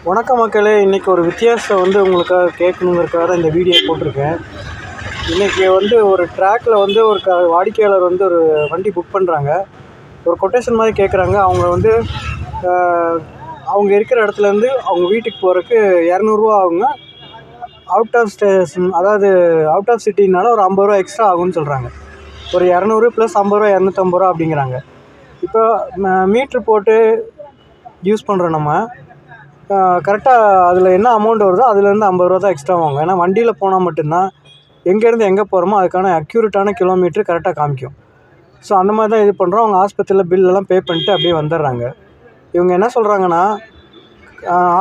வணக்கம் மக்களே, இன்றைக்கி ஒரு வித்தியாசம் வந்து உங்களுக்காக கேட்கணுங்கிறதுக்காக தான் இந்த வீடியோ போட்டிருக்கேன். இன்றைக்கி வந்து ஒரு ட்ராக்கில் வந்து ஒரு வாடிக்கையாளர் வந்து ஒரு வண்டி புக் பண்ணுறாங்க. ஒரு கொட்டேஷன் மாதிரி கேட்குறாங்க. அவங்க வந்து அவங்க இருக்கிற இடத்துலேருந்து அவங்க வீட்டுக்கு போகிறதுக்கு 200 ரூபா ஆகுங்க. அவுட் ஆஃப் ஸ்டேஷன், அதாவது அவுட் ஆஃப் சிட்டினால ஒரு 50 ரூபா எக்ஸ்ட்ரா ஆகும்னு சொல்கிறாங்க. ஒரு 200 + 50 ரூபா 250 ரூபா அப்படிங்கிறாங்க. இப்போ மீட்ரு போட்டு யூஸ் பண்ணுறோம் நம்ம. கரெக்டாக அதில் என்ன அமௌண்ட் வருதோ அதுலேருந்து 50 ரூபா தான் எக்ஸ்ட்ரா வாங்க. ஏன்னா வண்டியில் போனால் மட்டும்தான் எங்கேருந்து எங்கே போகிறோமோ அதுக்கான அக்யூரேட்டான கிலோமீட்ரு கரெக்டாக காமிக்கும். ஸோ அந்த மாதிரி தான் இது பண்ணுறோம். அவங்க ஆஸ்பத்திரியில் பில்லெல்லாம் பே பண்ணிட்டு அப்படியே வந்துடுறாங்க. இவங்க என்ன சொல்கிறாங்கன்னா,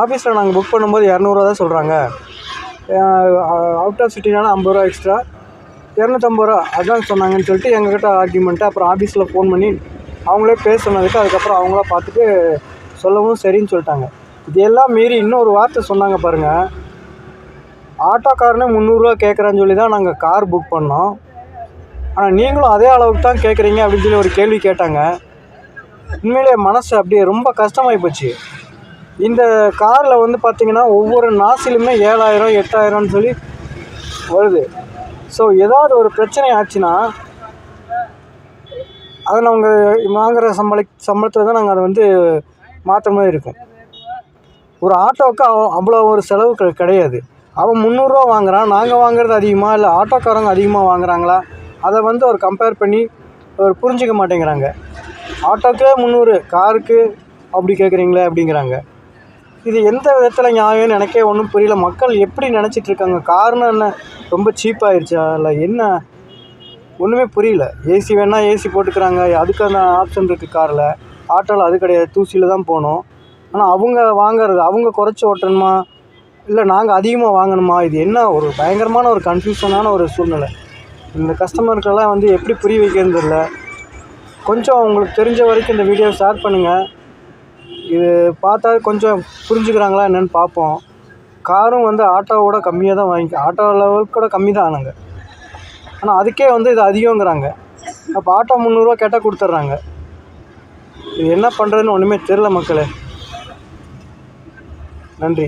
ஆஃபீஸில் நாங்கள் புக் பண்ணும்போது 200 ரூபா தான் சொல்கிறாங்க, அவுட் ஆஃப் சிட்டினால 50 ரூபா எக்ஸ்ட்ரா 250 ரூபா அதான் சொன்னாங்கன்னு சொல்லிட்டு எங்ககிட்ட ஆர்கியூமெண்ட்டு. அப்புறம் ஆஃபீஸில் ஃபோன் பண்ணி அவங்களே பேச சொன்னதுக்கு அதுக்கப்புறம் அவங்களா பார்த்துட்டு சொல்லவும் சரின்னு சொல்லிட்டாங்க. இதெல்லாம் மீறி இன்னொரு வார்த்தை சொன்னாங்க பாருங்கள். ஆட்டோக்காரனே 300 ரூபா கேட்குறான்னு சொல்லி தான் நாங்கள் கார் புக் பண்ணோம், ஆனால் நீங்களும் அதே அளவுக்கு தான் கேட்குறீங்க அப்படின்னு சொல்லி ஒரு கேள்வி கேட்டாங்க. உண்மையிலே மனசு அப்படியே ரொம்ப கஷ்டமாகி போச்சு. இந்த காரில் வந்து பார்த்திங்கன்னா ஒவ்வொரு நாசிலுமே 7000 8000ன்னு சொல்லி வருது. ஸோ ஏதாவது ஒரு பிரச்சனை ஆச்சுன்னா அதை நாங்கள் வாங்குகிற சம்பளத்தில் தான் நாங்கள் அதை வந்து மாற்ற மாதிரி இருக்கும். ஒரு ஆட்டோவுக்கு அவ்வளோ ஒரு செலவு கிடையாது. அவன் 300 ரூபா வாங்குகிறான், நாங்கள் வாங்குறது அதிகமாக இல்லை ஆட்டோக்காரங்க அதிகமாக வாங்குகிறாங்களா, அதை வந்து ஒரு கம்பேர் பண்ணி ஒரு புரிஞ்சிக்க மாட்டேங்கிறாங்க. ஆட்டோக்கே 300, காருக்கு அப்படி கேட்குறீங்களே அப்படிங்கிறாங்க. இது எந்த விதத்தில் நியாயம்னு எனக்கே ஒன்றும் புரியல. மக்கள் எப்படி நினச்சிட்ருக்காங்க? காருன்னா என்ன ரொம்ப சீப்பாகிடுச்சா இல்லை என்ன? ஒன்றுமே புரியல. ஏசி வேணால் ஏசி போட்டுக்கிறாங்க, அதுக்கான ஆப்ஷன் இருக்குது காரில். ஆட்டோவில் அது கிடையாது, தூசியில் தான் போகணும். ஆனால் அவங்க வாங்கிறது அவங்க குறைச்சி ஓட்டணுமா இல்லை நாங்கள் அதிகமாக வாங்கணுமா? இது என்ன ஒரு பயங்கரமான ஒரு கன்ஃபியூஷனான ஒரு சூழ்நிலை. இந்த கஸ்டமருக்கெல்லாம் வந்து எப்படி புரிய வைக்கிறது தெரியல. கொஞ்சம் உங்களுக்கு தெரிஞ்ச வரைக்கும் இந்த வீடியோ ஷேர் பண்ணுங்கள். இது பார்த்தா கொஞ்சம் புரிஞ்சுக்கிறாங்களா என்னென்னு பார்ப்போம். காரும் வந்து ஆட்டோவோட கம்மியாக தான் ஆட்டோ லெவலுக்கு கூட கம்மி தான் ஆனாங்க, ஆனால் அதுக்கே வந்து இது அதிகங்கிறாங்க. அப்போ ஆட்டோ 300 ரூபா கேட்டால் கொடுத்துட்றாங்க. இது என்ன பண்ணுறதுன்னு ஒன்றுமே தெரில மக்களே. நன்றி.